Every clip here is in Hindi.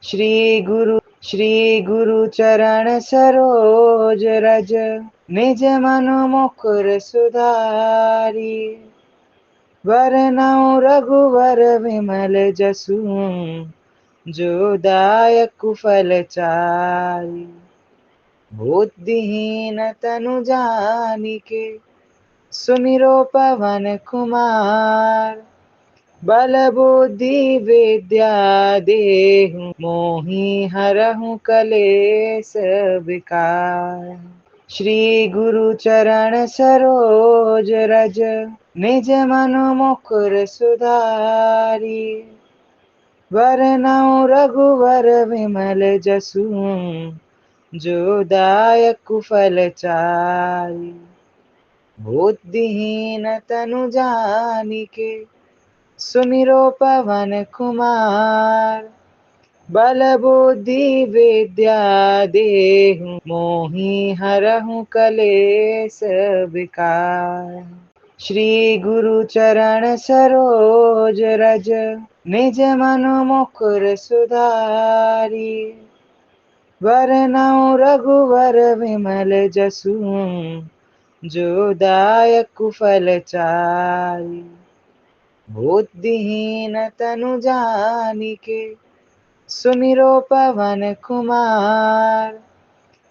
श्री गुरु चरण सरोज रज, निज मनु मुकुर सुधारी। वरनउँ रघुवर विमल जसु, जो दायक फल चारि। बुद्धिहीन तनु जानिके, सुमिरो पवन कुमार। बल बुद्धि विद्या देहु, मोहि हरहु कलेस विकार। श्री गुरु चरण सरोज रज, निज मनु मुकुर सुधारी। वरनउँ रघुवर विमल जसु, जो दायक फल चारि। बुद्धिहीन तनु जानिके, सुमिरो पवन कुमार। बल बुद्धि विद्या देहु, मोहि हरहु कलेस विकार। श्री गुरु चरण सरोज रज, निज मनु मुकुर सुधारी। वरनउँ रघुवर विमल जसु, जो दायक फल चारि। बुद्धिहीन तनु जानिके, सुमिरो पवन कुमार।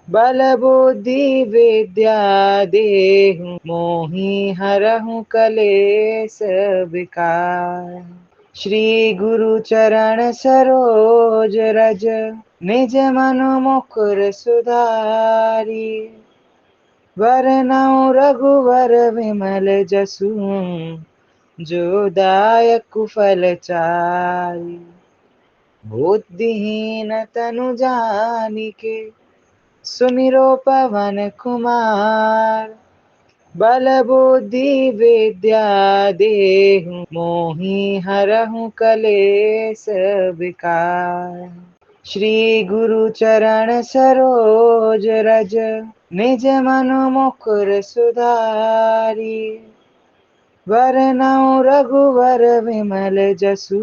बल बुद्धि विद्या देहु, मोहि हरहु कलेस विकार। श्री गुरु चरण सरोज रज, निज मनु मुकुर सुधारी। वरनउँ रघुवर विमल जसु, जो दायक फल चारि। बुद्धिहीन तनु जानिके, सुमिरो पवन कुमार। बल बुद्धि विद्या देहु, मोहि हरहु कलेस विकार। श्री गुरु चरण सरोज रज, निज मनु मुकुर सुधारी। वरनउँ रघुवर विमल जसु,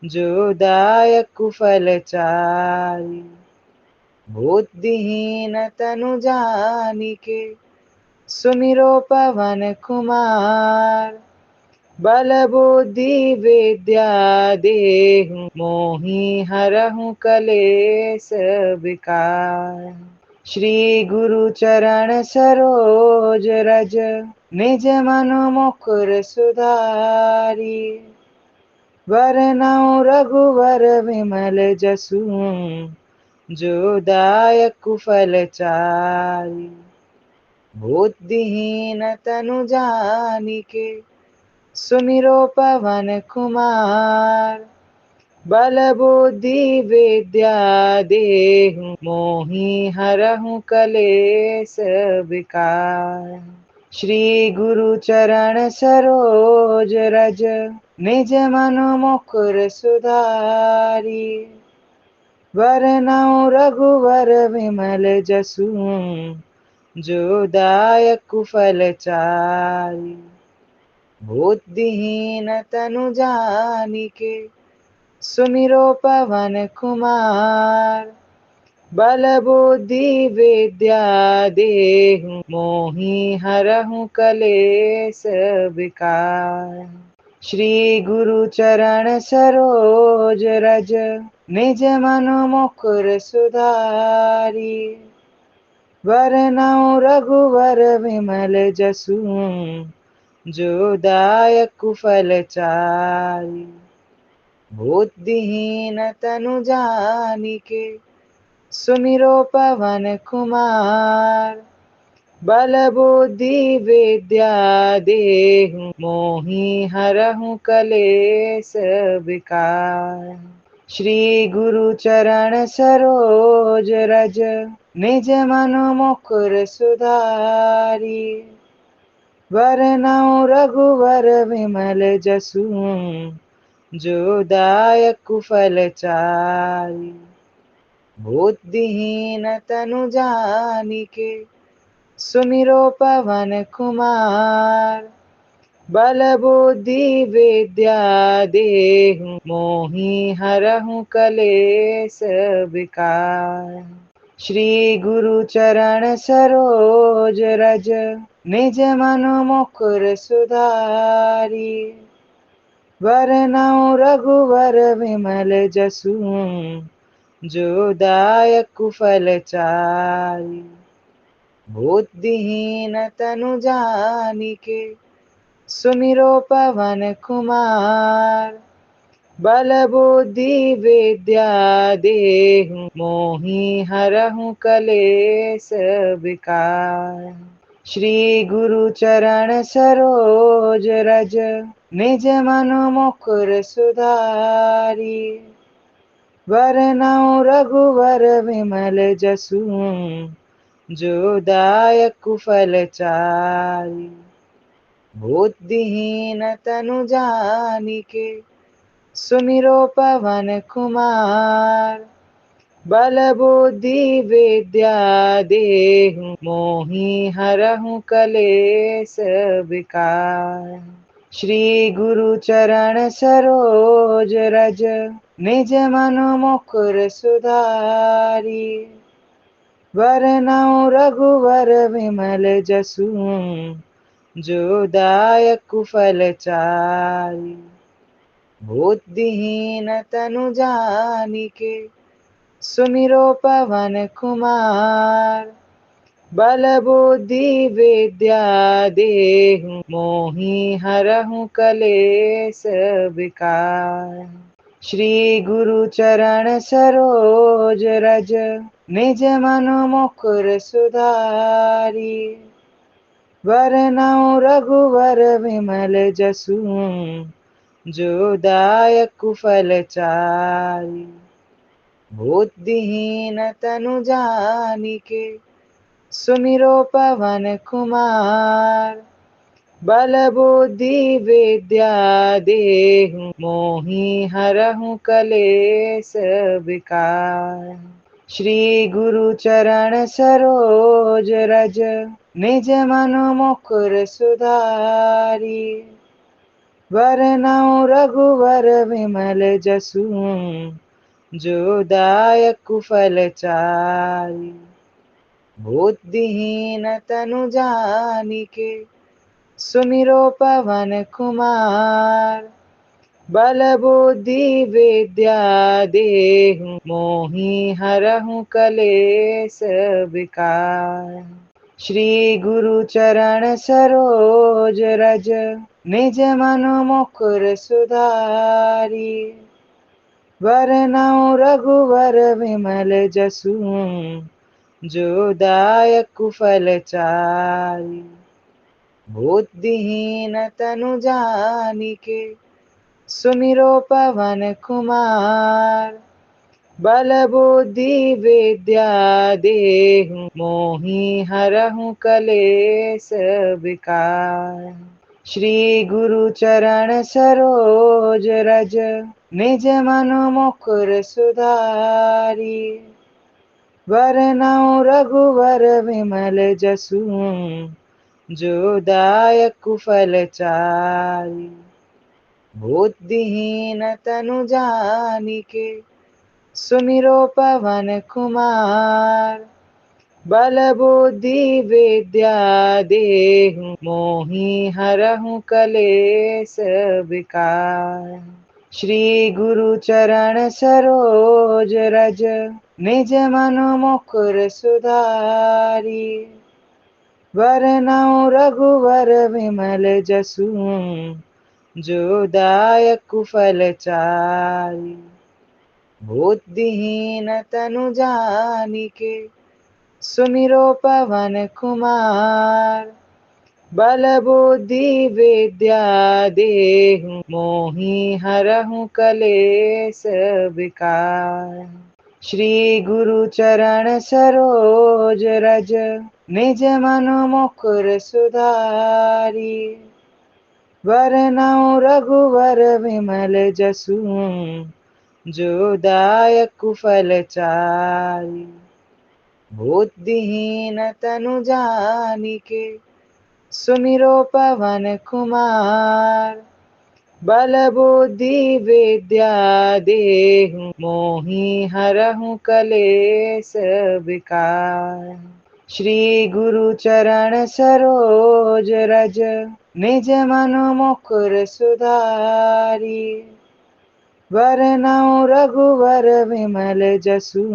जो दायक फल चारि। बुद्धिहीन तनु जानिके, सुमिरो पवन कुमार। बल बुद्धि विद्या देहु, मोहि हरहु कलेस विकार। श्री गुरु चरण सरोज रज, निज मनु मुकुर सुधारी। वरनउँ रघुवर विमल जसु, जो दायक फल चारि। बुद्धिहीन तनु जानिके, सुमिरो पवन कुमार। बल बुद्धि विद्या देहु, मोहि हरहु कलेस विकार। श्री गुरु चरण सरोज रज, निज मनु मुकुर सुधारी। वरनउँ रघुवर विमल जसु, जो दायक फल चारि। बुद्धिहीन तनु जानिके, सुमिरो पवन कुमार। बल बुद्धि विद्या देहु, मोहि हरहु कलेस विकार। श्री गुरु चरण सरोज रज, निज मनु मुकुर सुधारी। वरनउँ रघुवर विमल जसु, जो दायक फल चारि। बुद्धिहीन तनु जानिके, सुमिरो पवन कुमार। बल बुद्धि विद्या देहु, मोहि हरहु कलेस विकार। श्री गुरु चरण सरोज रज, निज मनु मुकुर सुधारी। वरनउँ रघुवर विमल जसु, जो दायक फल चारि। बुद्धिहीन तनु जानिके, सुमिरो पवन कुमार। बल बुद्धि विद्या देहु मोहि हरहु कलेस विकार। श्री गुरु चरण सरोज रज निज मन मुकुर सुधारी। वरनउँ रघुवर विमल जसु जो दायक फल चारि। बुद्धिहीन तनु जानिके सुमिरो पवन कुमार। बल बुद्धि विद्या देहु मोहि हरहु कलेस विकार। श्री गुरु चरण सरोज रज निज मन मुकुर सुधारी। वरनउँ रघुवर विमल जसु जो दायक फल चारि। बुद्धिहीन तनु जानिके सुमिरो पवन कुमार। बल बुद्धि विद्या देहु मोहि हरहु कलेस विकार। श्री गुरु चरण सरोज रज निज मन मुकुर सुधारी। वरनउँ रघुवर विमल जसु जो दायक फल चारि। बुद्धिहीन तनु जानिके सुमिरो पवन कुमार। बल बुद्धि विद्या देहु मोहि हरहु कलेस विकार। श्री गुरु चरण सरोज रज निज मन मुकुर सुधारी। वरनउँ रघुवर विमल जसु जो दायक फल चारि। बुद्धिहीन तनु जानिके सुमिरो पवन कुमार। बल बुद्धि विद्या देहु मोहि हरहु कलेस विकार। श्री गुरु चरण सरोज रज निज मन मुकुर सुधारी। वरनउँ रघुवर विमल जसु जो दायक फल चारि। बुद्धिहीन तनु जानिके सुमिरो पवन कुमार। बल बुद्धि विद्या देहु मोहि हरहु कलेस विकार। श्री गुरु चरण सरोज रज निज मन मुकुर सुधारी। वरनउँ रघुवर विमल जसु जो दायक फल चारि। बुद्धिहीन तनु जानिके सुमिरो पवन कुमार। बल बुद्धि विद्या देहु मोहि हरहु कलेस विकार। श्री गुरु चरण सरोज रज निज मन मुकुर सुधारी। वरनउँ रघुवर विमल जसु जो दायक फल चारि। बुद्धिहीन तनु जानिके सुमिरो पवन कुमार। बल बुद्धि विद्या देहु मोहि हरहु कलेस विकार। श्री गुरु चरण सरोज रज निज मन मुकुर सुधारी। वरनउँ रघुवर विमल जसु जो दायक फल चारि। बुद्धिहीन तनु जानिके सुमिरो पवन कुमार। बल बुद्धि विद्या देहु मोहि हरहु कलेस विकार। श्री गुरु चरण सरोज रज निज मन मुकुर सुधारी। वरनउँ रघुवर विमल जसु जो दायक फल चारि। बुद्धिहीन तनु जानिके सुमिरो पवन कुमार। बल बुद्धि विद्या देहु मोहि हरहु कलेस विकार। श्री गुरु चरण सरोज रज निज मन मुकुर सुधारी। वरनउँ रघुवर विमल जसु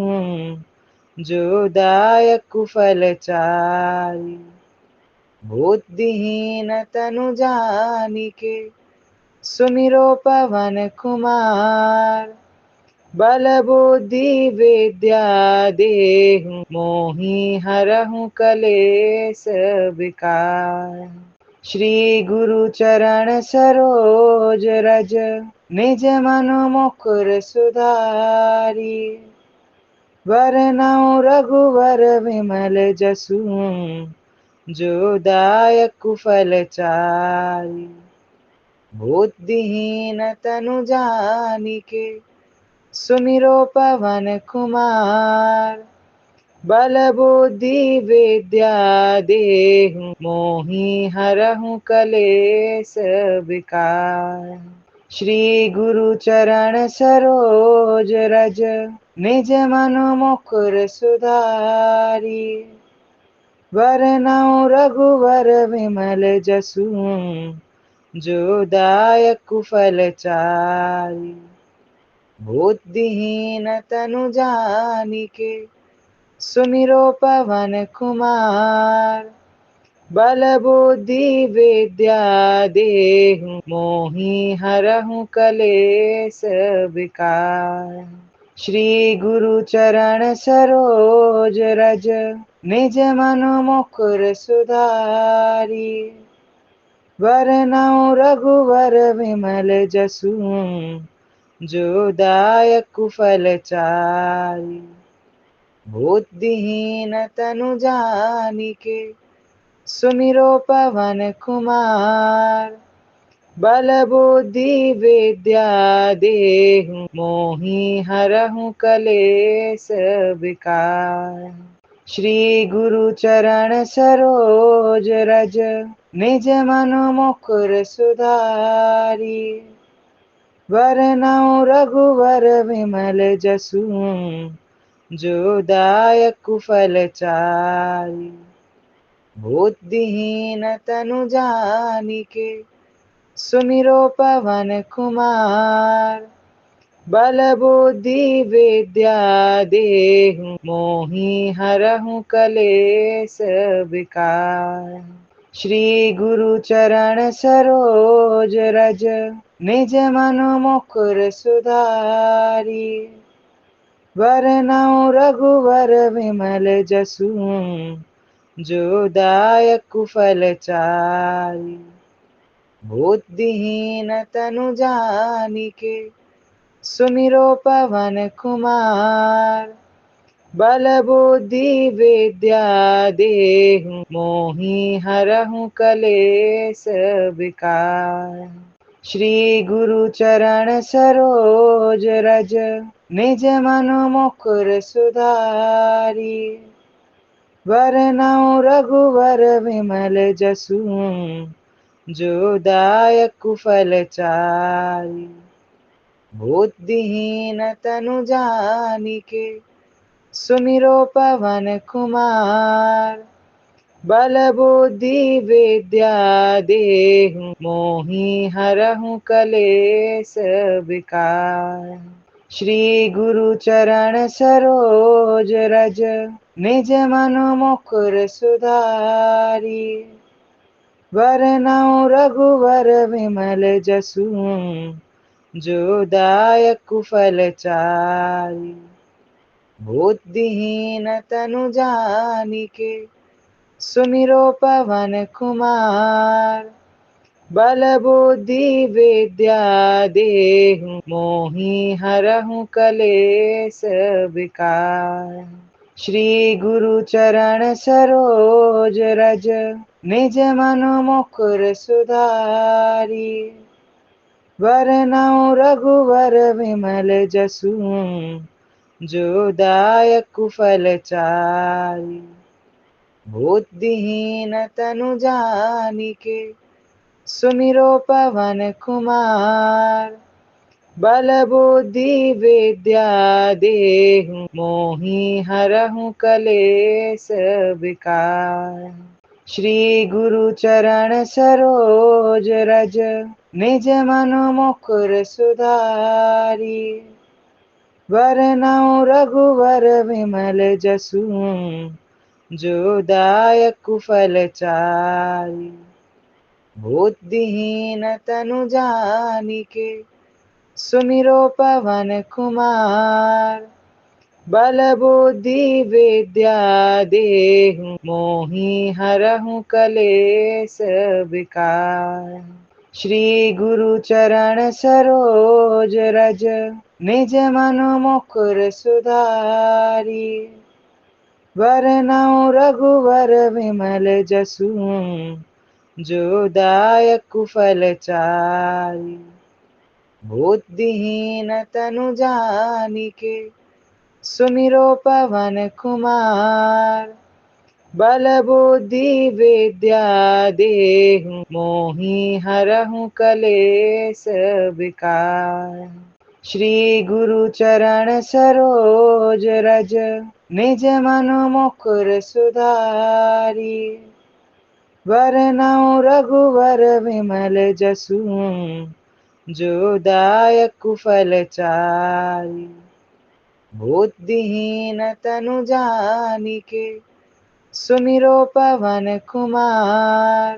जो दायक फल चारि। बुद्धिहीन तनु जानिके सुमिरो पवन कुमार। बल बुद्धि विद्या देहु मोहि हरहु कलेस विकार। श्री गुरु चरण सरोज रज निज मन मुकुर सुधारी। वरनउँ रघुवर विमल जसु जो दायक फल चारि। बुद्धिहीन तनु जानिके सुमिरो पवन कुमार। बल बुद्धि विद्या देहु मोहि हरहु कलेस विकार। श्री गुरु चरण सरोज रज निज मन मुकुर सुधारी। वरनउँ रघुवर विमल जसु जो दायक फल चारि। बुद्धिहीन तनु जानिके सुमिरो पवन कुमार। बल बुद्धि विद्या देहु मोहि हरहु कलेस विकार। श्री गुरु चरण सरोज रज निज मन मुकुर सुधारी। वरनउँ रघुवर विमल जसु जो दायक फल चारि। बुद्धिहीन तनु जानिके सुमिरो पवन कुमार। बल बुद्धि विद्या देहु मोहि हरहु कलेस विकार। श्री गुरु चरण सरोज रज निज मन मुकुर सुधारी। वरनउँ रघुवर विमल जसु जो दायक फल चारि। बुद्धिहीन तनु जानिके सुमिरो पवन कुमार। बल बुद्धि विद्या देहु मोहि हरहु कलेस विकार। श्री गुरु चरण सरोज रज निज मन मुकुर सुधारी। वरनउँ रघुवर विमल जसु जो दायक फल चारि। बुद्धिहीन तनु जानिके सुमिरो पवन कुमार। बल बुद्धि विद्या देहु मोहि हरहु कलेस विकार। श्री गुरु चरण सरोज रज निज मन मुकुर सुधारी। वरनउँ रघुवर विमल जसु जो दायक फल चारि। बुद्धिहीन तनु जानिके सुमिरो पवन कुमार। बल बुद्धि विद्या देहु मोहि हरहु कलेस विकार। श्री गुरु चरण सरोज रज निज मन मुकुर सुधारी। वरनउँ रघुवर विमल जसु जो दायक फल चारि। बुद्धिहीन तनु जानिके सुमिरो पवन कुमार। बल बुद्धि विद्या देहु मोहि हरहु कलेस विकार। श्री गुरु चरण सरोज रज निज मन मुकुर सुधारी। वरनउँ रघुवर विमल जसु जो दायक फल चारि। बुद्धिहीन तनु जानिके सुमिरो पवन कुमार। बल बुद्धि विद्या देहु मोहि हरहु कलेस विकार। श्री गुरु चरण सरोज रज निज मन मुकुर सुधारी। वरनउँ रघुवर विमल जसु जो दायक फलचारि। बुद्धिहीन तनु जानिके सुमिरो पवन कुमार। बल बुद्धि विद्या देहु मोहि हरहु कलेस विकार। श्री गुरु चरण सरोज रज निज मन मुकुर सुधारी। वरनउँ रघुवर विमल जसु जो दायक फलचारि। बुद्धिहीन तनु जानिके सुमिरो पवन कुमार। बल बुद्धि विद्या देहु मोहि हरहु कलेस विकार। श्री गुरु चरण सरोज रज निज मन मुकुर सुधारी। वरनउँ रघुवर विमल जसु जो दायक फलचारि। बुद्धिहीन तनु जानिके सुमिरो पवन कुमार।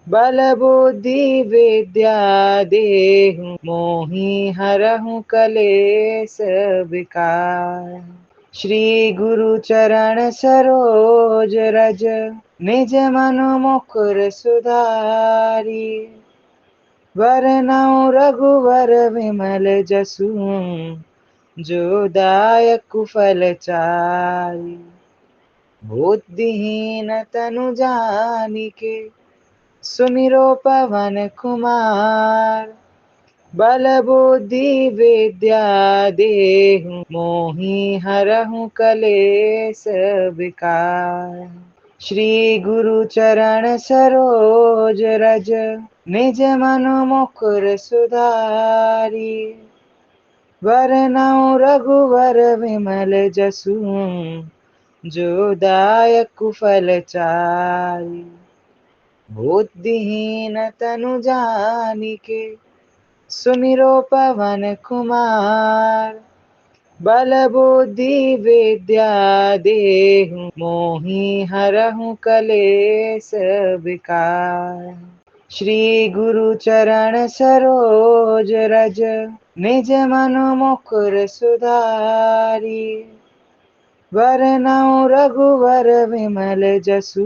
बल बुद्धि विद्या देहु मोहि हरहु कलेस विकार। श्री गुरु चरण सरोज रज निज मन मुकुर सुधारी। वरनउँ रघुवर विमल जसु जो दायक फलचारि। बुद्धिहीन तनु जानिके सुमिरो पवन कुमार। बल बुद्धि विद्या देहु मोहि हरहु कलेस विकार। श्री गुरु चरण सरोज रज निज मन मुकुर सुधारी। वरनउँ रघुवर विमल जसु जो दायक फलचारि। बुद्धिहीन तनु जानिके सुमिरो पवन कुमार। बल बुद्धि विद्या देहु मोहि हरहु कलेस विकार। श्री गुरु चरण सरोज रज निज मन मुकुर सुधारी। वरनउँ रघुवर विमल जसु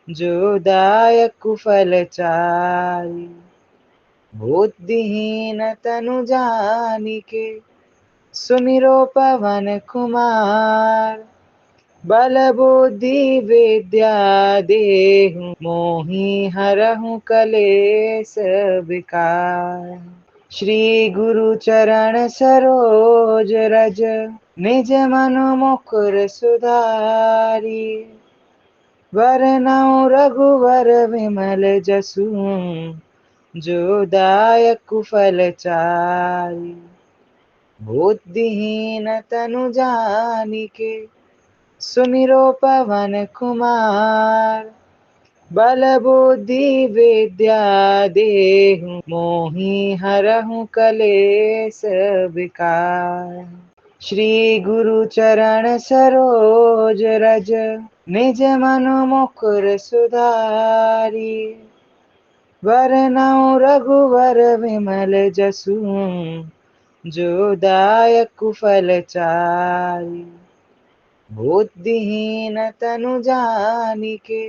जो दायक फलचारि। बुद्धिहीन तनु जानिके सुमिरो पवन कुमार। बल बुद्धि विद्या देहु मोहि हरहु कलेस विकार। श्री गुरु चरण सरोज रज निज मन मुकुर सुधारी। वरनउँ रघुवर विमल जसु जो दायक फलचारि। बुद्धिहीन तनु जानिके सुमिरो पवन कुमार। बल बुद्धि विद्या देहु मोहि हरहु कलेस विकार। श्री गुरु चरण सरोज रज निज मन मुकुर सुधारी। वरनउँ रघुवर विमल जसु जो दायक फलचारि। बुद्धिहीन तनु जानिके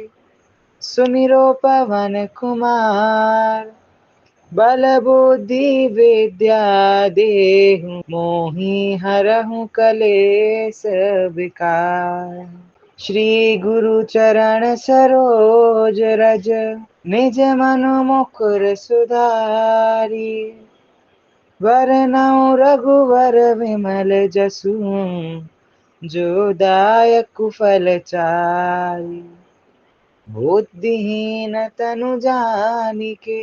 सुमिरो पवन कुमार। बल बुद्धि विद्या देहु मोहि हरहु कलेस विकार। श्री गुरु चरण सरोज रज निज मन मुकुर सुधारी। वरनउँ रघुवर विमल जसु जो दायक फल चारि। बुद्धिहीन तनु जानिके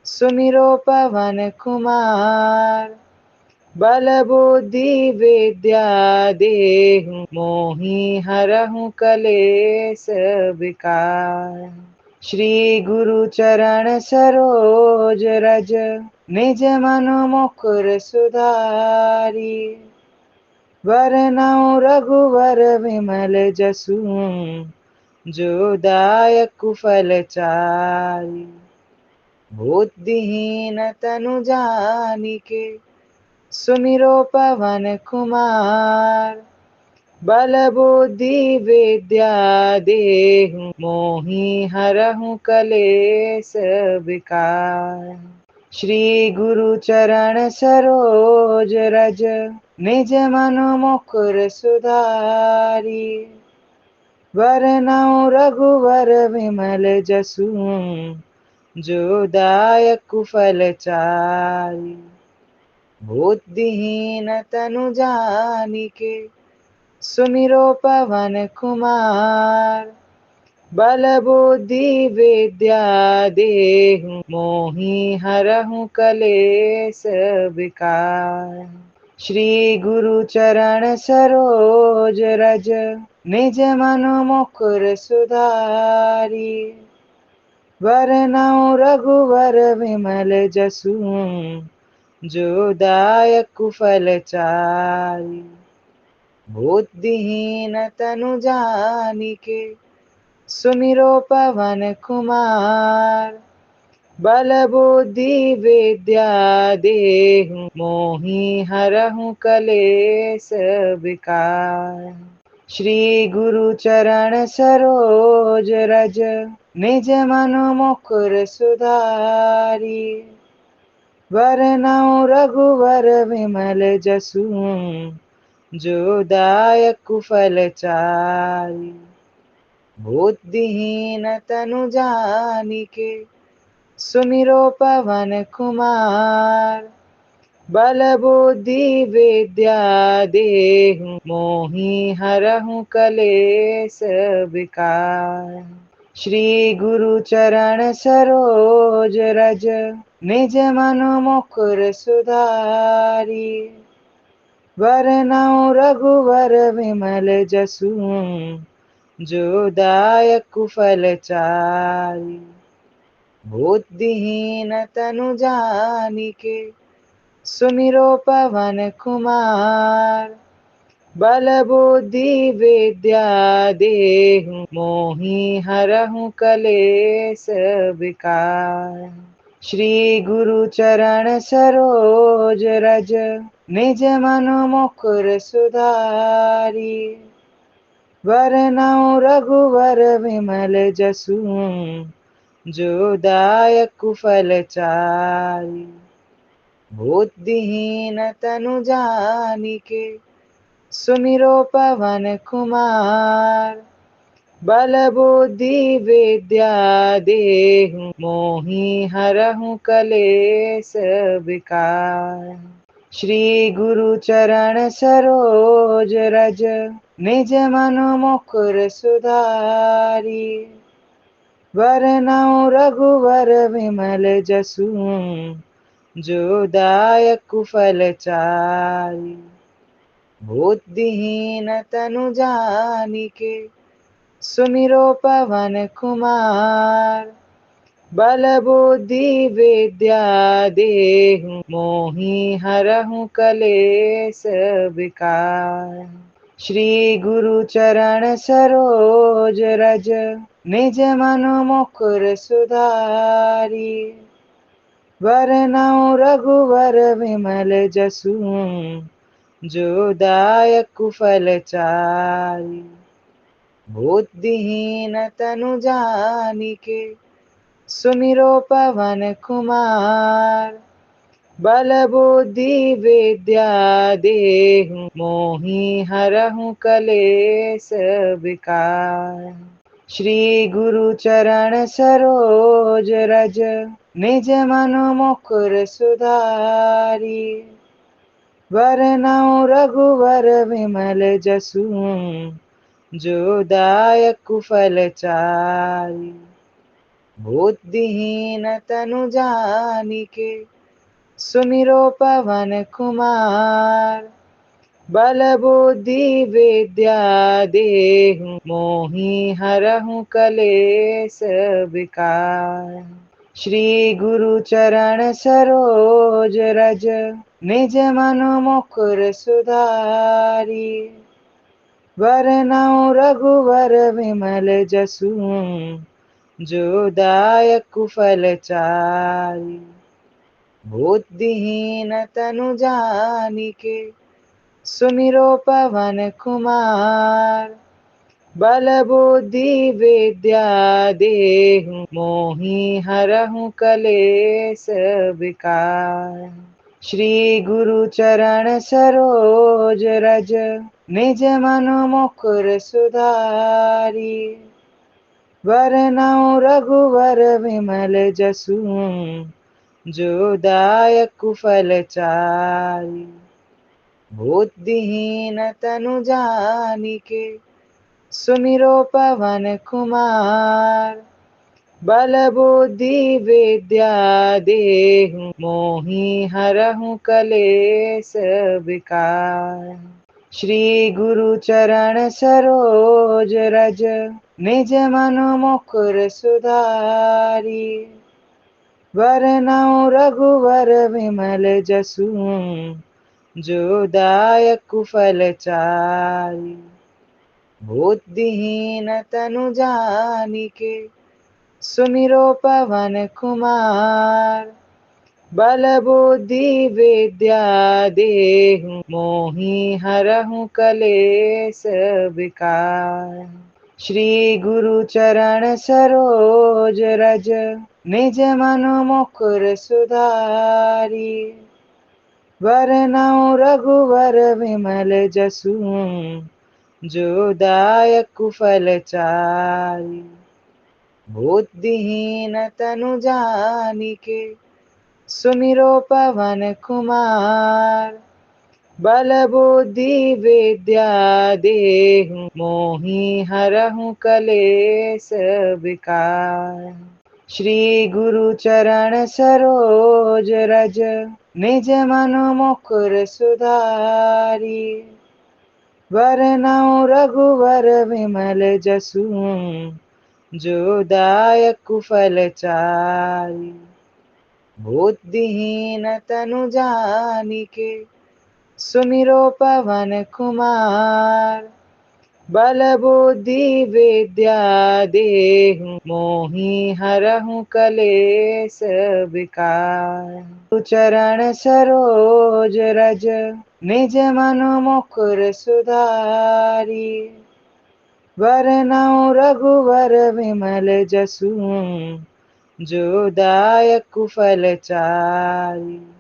सुमिरो पवन कुमार। बल बुद्धि विद्या देहु मोहि हरहु कलेस विकार। श्री गुरु चरण सरोज रज निज मन मुकुर सुधारी। वरनउँ रघुवर विमल जसु जो दायक फल चारि। बुद्धिहीन तनु जानिके सुमिरो पवन कुमार। बल बुद्धि विद्या देहु मोहि हरहु कलेस विकार। श्री गुरु चरण सरोज रज निज मन मुकुर सुधारी। वरनउँ रघुवर विमल जसु जो दायक फल चारि। बुद्धिहीन तनु जानिके सुमिरो पवन कुमार। बल बुद्धि विद्या देहु मोहि हरहु कलेस विकार। श्री गुरु चरण सरोज रज निज मन मुकुर सुधारी। वरनउँ रघुवर विमल जसु जो दायक फल चारि। बुद्धिहीन तनु जानिके सुमिरो पवन कुमार। बल बुद्धि विद्या देहु मोहि हरहु कलेस विकार। श्री गुरु चरण सरोज रज निज मन मुकुर सुधारी। वरनउँ रघुवर विमल जसु जो दायक फल चारि। बुद्धिहीन तनु जानिके सुमिरो पवन कुमार। बल बुद्धि विद्या देहु मोहि हरहु कलेस विकार। श्री गुरु चरण सरोज रज निज मन मुकुर सुधारी। वरनउँ रघुवर विमल जसु जो दायक फल चारि। बुद्धिहीन तनु जानिके सुमिरो पवन कुमार। बल बुद्धि विद्या देहु मोहि हरहु कलेस विकार। श्री गुरु चरण सरोज रज निज मन मुकुर सुधारी। वरनउँ रघुवर विमल जसु जो दायक फल चारि। बुद्धिहीन तनु जानिके सुमिरो पवन कुमार। बल बुद्धि विद्या देहु मोहि हरहु कलेस विकार। श्री गुरु चरण सरोज रज निज मन मुकुर सुधारी। वरनउँ रघुवर विमल जसु जो दायक फल चारि। बुद्धिहीन तनु जानिके सुमिरो पवन कुमार। बल बुद्धि विद्या देहु मोहि हरहु कलेस विकार। श्री गुरु चरण सरोज रज निज मन मुकुर सुधारी। वरनउँ रघुवर विमल जसु जो दायक फल चारि। बुद्धिहीन तनु जानिके सुमिरो पवन कुमार। बल बुद्धि विद्या देहु मोहि हरहु कलेस विकार। श्री गुरु चरण सरोज रज निज मन मुकुर सुधारी। वरनौ रघुवर विमल जसु, जो दायक फल चारि। बुद्धिहीन तनु जानिके, सुमिरो पवन कुमार। बल बुद्धि विद्या देहु, मोहि हरहु कलेस विकार। श्री गुरु चरण सरोज रज, निज मनु मुकुर सुधारी। वरनौ रघुवर विमल जसु, जो दायक फल चारि। बुद्धिहीन तनु जानिके, सुमिरो पवन कुमार। बल बुद्धि विद्या देहु, मोहि हरहु कलेस विकार। श्री गुरु चरण सरोज रज, निज मनु मुकुर सुधारी। वरनौ रघुवर विमल जसु, जो दायक फल चारि। बुद्धिहीन तनु जानिके, सुमिरो पवन कुमार। बल बुद्धि विद्या देहु, मोहि हरहु कलेस विकार। श्री गुरु चरण सरोज रज, निज मनु मुकुर सुधारी। वरनौ रघुवर विमल जसु, जो दायक फल चारि। बुद्धिहीन तनु जानिके, सुमिरो पवन कुमार। बल बुद्धि विद्या देहु, मोहि हरहु कलेस विकार। श्री गुरु चरण सरोज रज, निज मनु मुकुर सुधारी। वरनौ रघुवर विमल जसु, जो दायक फल चारि। बुद्धिहीन तनु जानिके, सुमिरो पवन कुमार। बल बुद्धि विद्या देहु, मोहि हरहु कलेस विकार। श्री गुरु चरण सरोज रज, निज मनु मुकुर सुधारी। वरनौ रघुवर विमल जसु, जो दायक फल चारि। बुद्धिहीन तनु जानिके, सुमिरो पवन कुमार। बल बुद्धि विद्या देहु, मोहि हरहु कलेस विकार। चरण सरोज रज, निज मनु मुकुर सुधारी। वरनौ रघुवर विमल जसु, जो दायक फल चारि।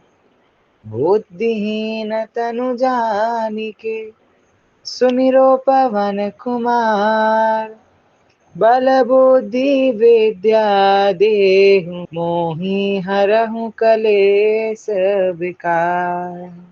बुद्धिहीन तनु जानिके, सुमिरो पवन कुमार। बल बुद्धि विद्या देहु, मोहि हरहु कलेस विकार।